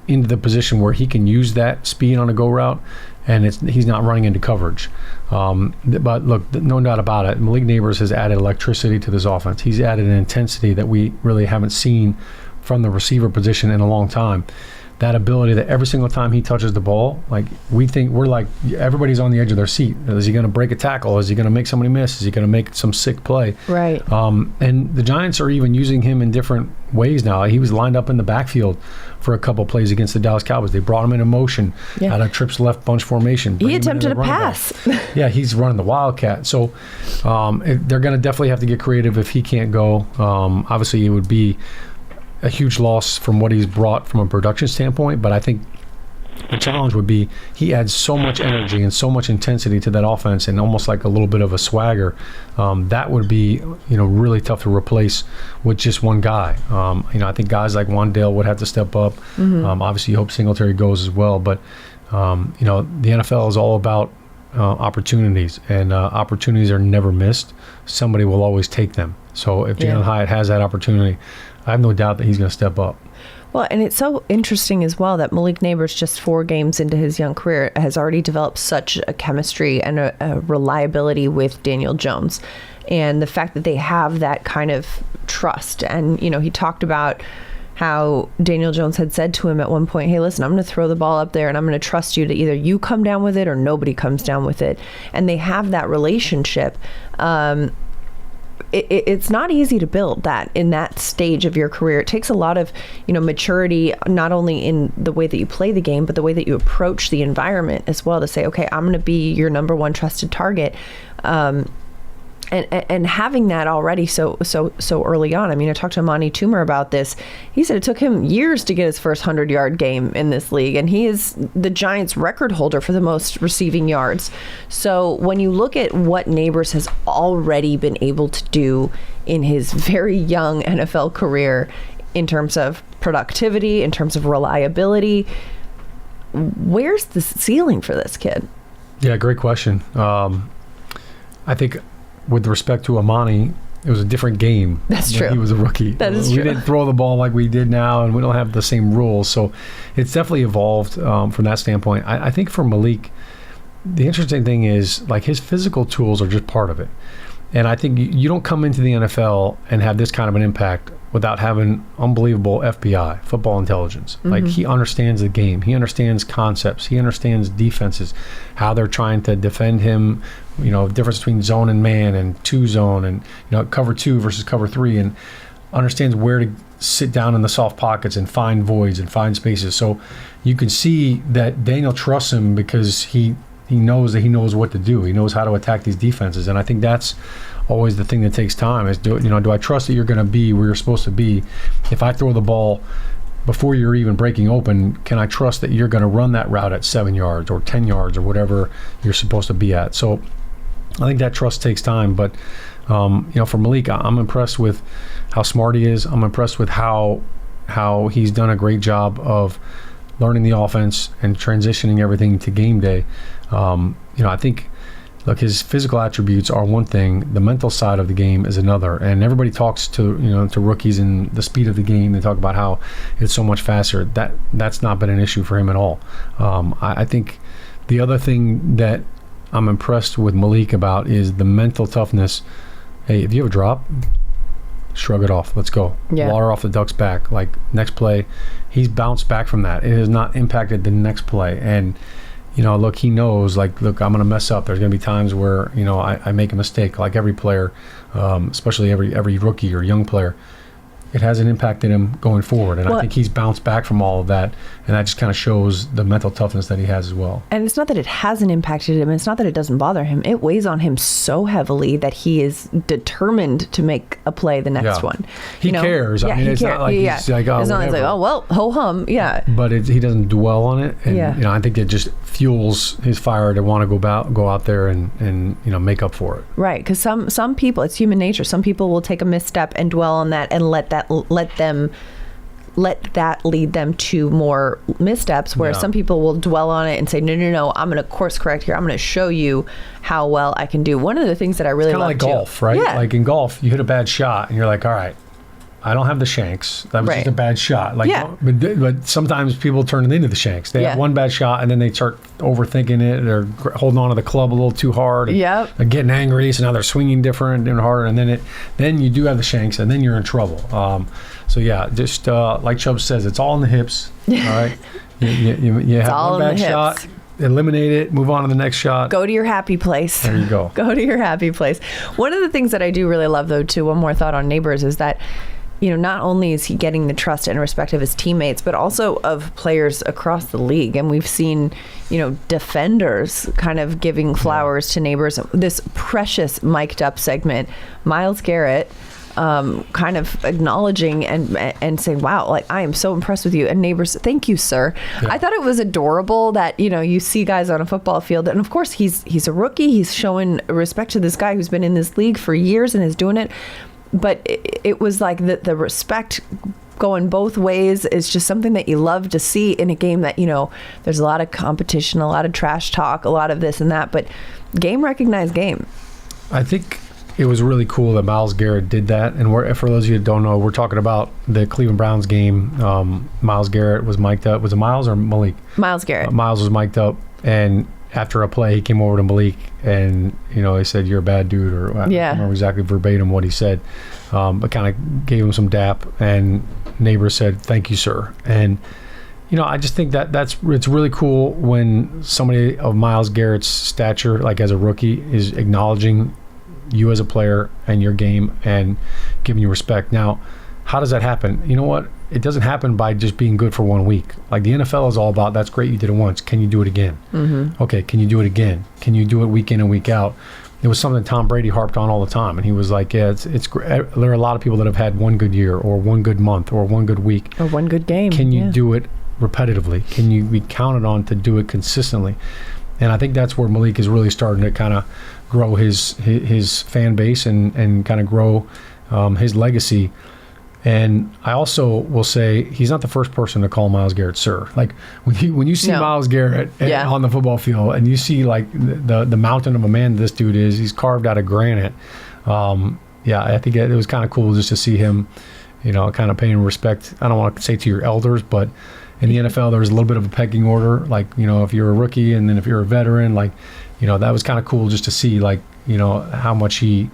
Speaker 2: into the position where he can use that speed on a go route and he's not running into coverage. But look, no doubt about it, Malik Neighbors has added electricity to this offense. He's added an intensity that we really haven't seen from the receiver position in a long time. That ability that every single time he touches the ball, like we're like everybody's on the edge of their seat. Is he going to break a tackle? Is he going to make somebody miss? Is he going to make some sick play?
Speaker 1: Right.
Speaker 2: And the Giants are even using him in different ways now. He was lined up in the backfield for a couple plays against the Dallas Cowboys. They brought him into motion out of trips left bunch formation.
Speaker 1: He attempted a pass.
Speaker 2: Yeah, he's running the Wildcat. So they're going to definitely have to get creative if he can't go. Obviously, it would be a huge loss from what he's brought from a production standpoint, but I think the challenge would be he adds so much energy and so much intensity to that offense and almost like a little bit of a swagger. That would be, really tough to replace with just one guy. I think guys like Wandale would have to step up. Obviously, you hope Singletary goes as well, but the NFL is all about opportunities, and opportunities are never missed. Somebody will always take them. So if Jalen Hyatt has that opportunity, I have no doubt that he's going to step up.
Speaker 1: Well, and it's so interesting as well that Malik Neighbors, just 4 games into his young career, has already developed such a chemistry and a reliability with Daniel Jones. And the fact that they have that kind of trust. And, he talked about how Daniel Jones had said to him at one point, hey, listen, I'm going to throw the ball up there and I'm going to trust you to either you come down with it or nobody comes down with it. And they have that relationship. It's not easy to build that in that stage of your career. It takes a lot of, maturity, not only in the way that you play the game, but the way that you approach the environment as well, to say, okay, I'm going to be your number one trusted target. And having that already so early on. I mean, I talked to Amani Toomer about this. He said it took him years to get his first 100-yard game in this league, and he is the Giants' record holder for the most receiving yards. So when you look at what Neighbors has already been able to do in his very young NFL career in terms of productivity, in terms of reliability, where's the ceiling for this kid?
Speaker 2: Yeah, great question. I think with respect to Amani, it was a different game.
Speaker 1: That's true.
Speaker 2: He was a rookie.
Speaker 1: That is
Speaker 2: true. We didn't throw the ball like we did now, and we don't have the same rules. So it's definitely evolved from that standpoint. I think for Malik, the interesting thing is, like, his physical tools are just part of it. And I think you don't come into the NFL and have this kind of an impact without having unbelievable FBI, football intelligence. Mm-hmm. Like, he understands the game. He understands concepts. He understands defenses, how they're trying to defend him, difference between zone and man and 2 zone and, cover 2 versus cover 3, and understands where to sit down in the soft pockets and find voids and find spaces. So you can see that Daniel trusts him because he knows that he knows what to do. He knows how to attack these defenses. And I think that's always the thing that takes time is, do I trust that you're going to be where you're supposed to be? If I throw the ball before you're even breaking open, can I trust that you're going to run that route at 7 yards or 10 yards or whatever you're supposed to be at? So I think that trust takes time. But, for Malik, I'm impressed with how smart he is. I'm impressed with how he's done a great job of learning the offense and transitioning everything to game day. I think, look, his physical attributes are one thing. The mental side of the game is another. And everybody talks to rookies and the speed of the game. They talk about how it's so much faster. That's not been an issue for him at all. I think the other thing that I'm impressed with Malik about is the mental toughness. Hey, if you have a drop, shrug it off. Let's go. Yeah. Water off the duck's back. Like, next play, he's bounced back from that. It has not impacted the next play. And look, he knows, I'm going to mess up. There's going to be times where, I make a mistake, like every player, especially every rookie or young player. It hasn't impacted him going forward. And I think he's bounced back from all of that. And that just kind of shows the mental toughness that he has as well.
Speaker 1: And it's not that it hasn't impacted him. It's not that it doesn't bother him. It weighs on him so heavily that he is determined to make a play the next one.
Speaker 2: He cares. I mean, it's not like he's like, oh,
Speaker 1: it's not
Speaker 2: whatever.
Speaker 1: like, oh, well, ho-hum. Yeah.
Speaker 2: But he doesn't dwell on it. And, I think it just fuels his fire to want to go out there and make up for it.
Speaker 1: Right. Because some people, it's human nature. Some people will take a misstep and dwell on that and let that lead them to more missteps, where some people will dwell on it and say, no, I'm going to course correct here. I'm going to show you how well I can do. One of the things that I really love,
Speaker 2: kind of like golf, right?
Speaker 1: Yeah.
Speaker 2: Like in golf, you hit a bad shot and you're like, all right, I don't have the shanks. That was just a bad shot. But sometimes people turn it into the shanks. They have one bad shot and then they start overthinking it. They're holding on to the club a little too hard. They're getting angry, so now they're swinging different and harder. And then you do have the shanks, and then you're in trouble. Just like Chubb says, it's all in the hips. All right, you have one bad shot. Eliminate it, move on to the next shot.
Speaker 1: Go to your happy place.
Speaker 2: There you go.
Speaker 1: Go to your happy place. One of the things that I do really love, though, too, one more thought on Neighbors, is that not only is he getting the trust and respect of his teammates, but also of players across the league. And we've seen, defenders kind of giving flowers to Neighbors. This precious mic'd up segment, Myles Garrett kind of acknowledging and saying, wow, like, I am so impressed with you. And Neighbors, thank you, sir. Yeah. I thought it was adorable that, you see guys on a football field. And of course, he's a rookie. He's showing respect to this guy who's been in this league for years and is doing it. But it was like the respect going both ways is just something that you love to see in a game that, there's a lot of competition, a lot of trash talk, a lot of this and that, but game recognized game.
Speaker 2: I think it was really cool that Myles Garrett did that. And for those of you who don't know, we're talking about the Cleveland Browns game. Myles Garrett was mic'd up. Was it Myles or Malik?
Speaker 1: Myles Garrett.
Speaker 2: Myles was mic'd up, and after a play, he came over to Malik, and he said, "You're a bad dude," or I don't remember exactly verbatim what he said, but kind of gave him some dap. And neighbor said, "Thank you, sir." And I just think it's really cool when somebody of Myles Garrett's stature, like as a rookie, is acknowledging you as a player and your game and giving you respect. Now, how does that happen? You know what? It doesn't happen by just being good for 1 week. Like the NFL is all about, that's great, you did it once. Can you do it again? Mm-hmm. Okay, can you do it again? Can you do it week in and week out? It was something Tom Brady harped on all the time, and he was like, yeah, it's great. There are a lot of people that have had one good year or one good month or one good week.
Speaker 1: Or one good game.
Speaker 2: Can you do it repetitively? Can you be counted on to do it consistently? And I think that's where Malik is really starting to kind of grow his fan base and kind of grow his legacy. And I also will say he's not the first person to call Myles Garrett sir. Like when you see Myles Garrett on the football field and you see like the mountain of a man this dude is, he's carved out of granite. I think it was kind of cool just to see him, kind of paying respect. I don't want to say to your elders, but in the NFL, there's a little bit of a pecking order. Like, if you're a rookie and then if you're a veteran, like, that was kind of cool just to see, like, how much he,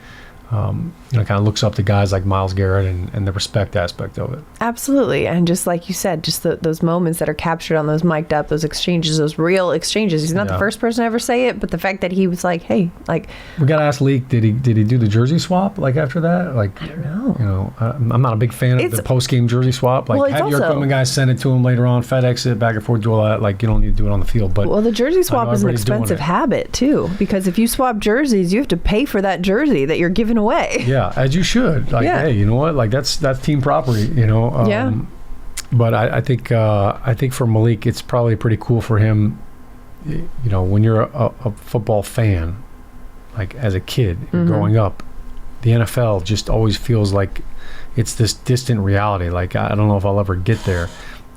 Speaker 2: kind of looks up to guys like Myles Garrett and the respect aspect of it.
Speaker 1: Absolutely. And just like you said, just those moments that are captured on those mic'd up, those exchanges, those real exchanges. He's not the first person to ever say it, but the fact that he was like, hey, like...
Speaker 2: We got to ask Leak, did he do the jersey swap, like, after that? Like,
Speaker 1: I don't know.
Speaker 2: I'm not a big fan of the post-game jersey swap. Like, have your equipment guys send it to him later on, FedEx it, back and forth, do all that. Like, you don't need to do it on the field. But
Speaker 1: the jersey swap is an expensive habit, too, because if you swap jerseys, you have to pay for that jersey that you're giving away.
Speaker 2: Yeah, as you should. Like, hey, you know what? Like, that's team property, But I think for Malik, it's probably pretty cool for him, when you're a football fan, like as a kid growing up, the NFL just always feels like it's this distant reality. Like, I don't know if I'll ever get there.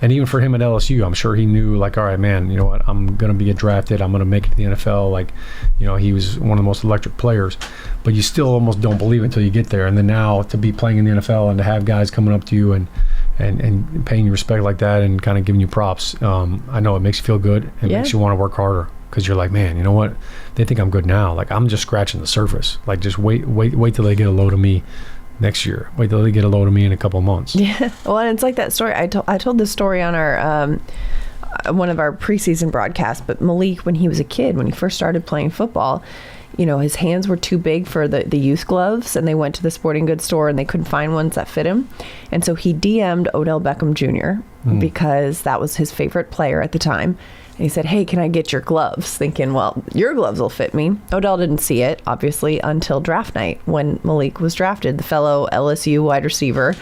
Speaker 2: And even for him at LSU, I'm sure he knew, like, all right, man, you know what? I'm going to get drafted. I'm going to make it to the NFL. Like, he was one of the most electric players. But you still almost don't believe it until you get there. And then now to be playing in the NFL and to have guys coming up to you and paying you respect like that and kind of giving you props, I know it makes you feel good. It makes you want to work harder because you're like, man, you know what? They think I'm good now. Like, I'm just scratching the surface. Like, just wait till they get a load of me next year. Wait till they get a load of me in a couple of months.
Speaker 1: Yeah. Well, and it's like that story. I told this story on our one of our preseason broadcasts, but Malik, when he was a kid, when he first started playing football, his hands were too big for the youth gloves, and they went to the sporting goods store and they couldn't find ones that fit him. And so he DM'd Odell Beckham Jr. Because that was his favorite player at the time. And he said, hey, can I get your gloves? Thinking, well, your gloves will fit me. Odell didn't see it, obviously, until draft night when Malik was drafted. The fellow LSU wide receiver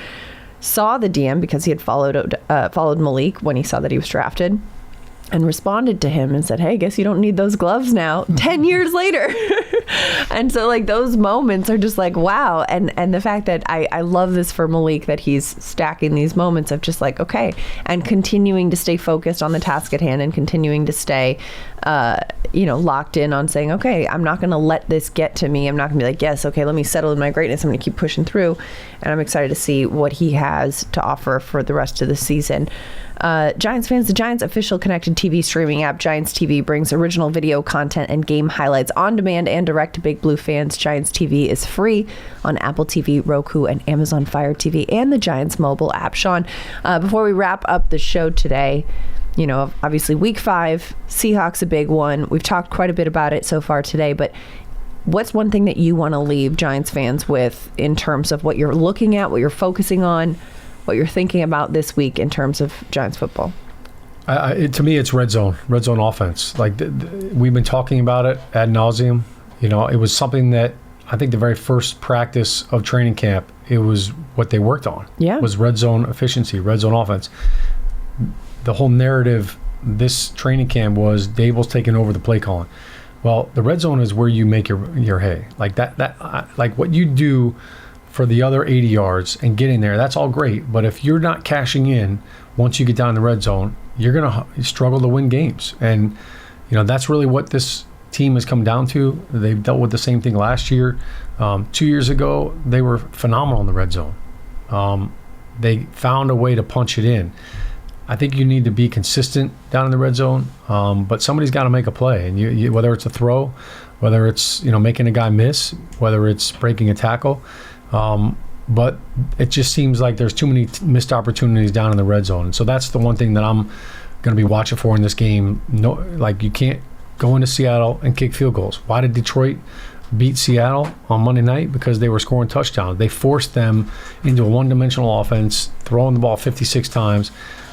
Speaker 1: saw the DM because he had followed Malik when he saw that he was drafted, and responded to him and said, hey, guess you don't need those gloves now 10 years later. And so, like, those moments are just like, wow. And the fact that I love this for Malik, that he's stacking these moments of just like, okay, and continuing to stay focused on the task at hand and continuing to stay, locked in on saying, okay, I'm not going to let this get to me. I'm not going to be like, yes, okay, let me settle in my greatness. I'm going to keep pushing through. And I'm excited to see what he has to offer for the rest of the season. Giants fans, the Giants official connected TV streaming app Giants TV brings original video content and game highlights on demand and direct to Big Blue fans. Giants TV is free on Apple TV, Roku, and Amazon Fire TV, and the Giants mobile app. Sean, before we wrap up the show today, obviously week 5, Seahawks a big one. We've talked quite a bit about it so far today, but what's one thing that you want to leave Giants fans with in terms of what you're looking at, what you're focusing on, what you're thinking about this week in terms of Giants football?
Speaker 2: To me, it's red zone offense. Like, we've been talking about it ad nauseum. It was something that I think the very first practice of training camp, it was what they worked on. Yeah. Was red zone efficiency, red zone offense. The whole narrative this training camp was Dable's taking over the play calling. Well, the red zone is where you make your hay. Like that like what you do for the other 80 yards and getting there, that's all great. But if you're not cashing in once you get down in the red zone, you're going to struggle to win games. And, that's really what this team has come down to. They've dealt with the same thing last year. 2 years ago, they were phenomenal in the red zone. They found a way to punch it in. I think you need to be consistent down in the red zone, but somebody's got to make a play. And you whether it's a throw, whether it's making a guy miss, whether it's breaking a tackle, but it just seems like there's too many missed opportunities down in the red zone. And so that's the one thing that I'm going to be watching for in this game. You can't go into Seattle and kick field goals. Why did Detroit beat Seattle on Monday night? Because they were scoring touchdowns. They forced them into a one-dimensional offense, throwing the ball 56 times.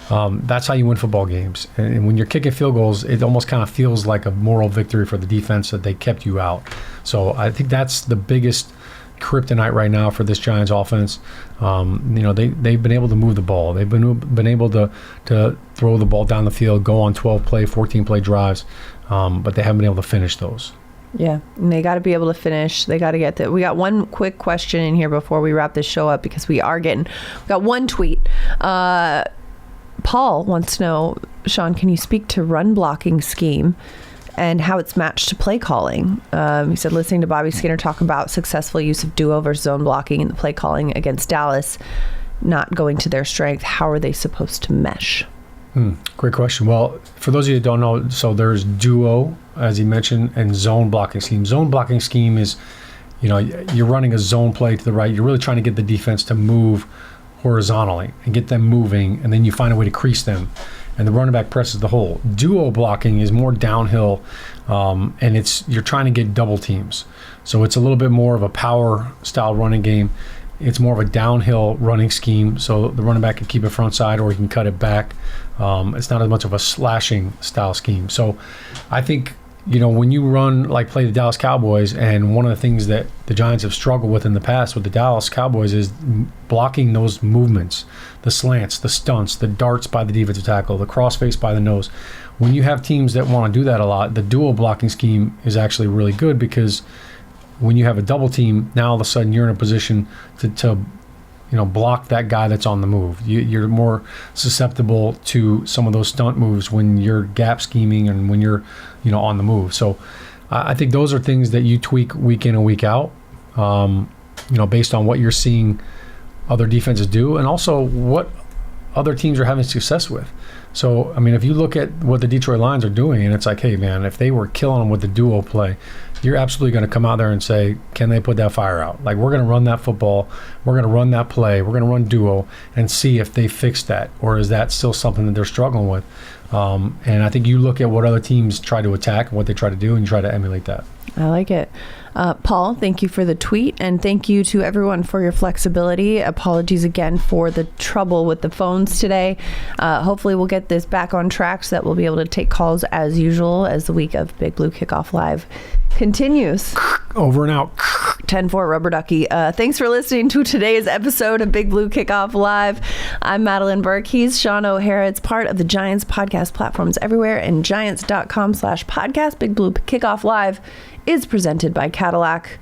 Speaker 2: That's how you win football games. And when you're kicking field goals, it almost kind of feels like a moral victory for the defense that they kept you out. So I think that's the biggest kryptonite right now for this Giants offense. They've been able to move the ball. They've been able to throw the ball down the field, go on 12-play, 14-play drives, but they haven't been able to finish those.
Speaker 1: Yeah, and they got to be able to finish. They got to get that. We got one quick question in here before we wrap this show up, because we got one tweet. Paul wants to know, Sean, can you speak to run blocking scheme and how it's matched to play calling? He said, listening to Bobby Skinner talk about successful use of duo versus zone blocking and the play calling against Dallas not going to their strength, how are they supposed to mesh?
Speaker 2: Great question. Well, for those of you who don't know, so there's duo, as he mentioned, and zone blocking scheme. Zone blocking scheme is, you're running a zone play to the right. You're really trying to get the defense to move horizontally and get them moving, and then you find a way to crease them, and the running back presses the hole. Duo blocking is more downhill, and you're trying to get double teams. So it's a little bit more of a power style running game. It's more of a downhill running scheme, so the running back can keep it front side or he can cut it back. It's not as much of a slashing style scheme. So I think, when you play the Dallas Cowboys, and one of the things that the Giants have struggled with in the past with the Dallas Cowboys is blocking those movements, the slants, the stunts, the darts by the defensive tackle, the crossface by the nose. When you have teams that want to do that a lot, the dual blocking scheme is actually really good, because when you have a double team, now all of a sudden you're in a position to block that guy that's on the move. You're more susceptible to some of those stunt moves when you're gap scheming and when you're on the move. So I think those are things that you tweak week in and week out, based on what you're seeing other defenses do and also what other teams are having success with. So, if you look at what the Detroit Lions are doing, and it's like, hey, man, if they were killing them with the duo play, you're absolutely going to come out there and say, can they put that fire out? Like, we're going to run that football, we're going to run that play, we're going to run duo and see if they fix that, or is that still something that they're struggling with? And I think you look at what other teams try to attack and what they try to do, and you try to emulate that.
Speaker 1: I like it. Paul, thank you for the tweet, and thank you to everyone for your flexibility. Apologies again for the trouble with the phones today. Hopefully we'll get this back on track so that we'll be able to take calls as usual as the week of Big Blue Kickoff Live continues.
Speaker 2: Over and out.
Speaker 1: 10-4 Rubber Ducky. Thanks for listening to today's episode of Big Blue Kickoff Live. I'm Madeline Burke. He's Sean O'Hara. It's part of the Giants podcast platforms everywhere, and giants.com/podcast. Big Blue Kickoff Live is presented by Cadillac.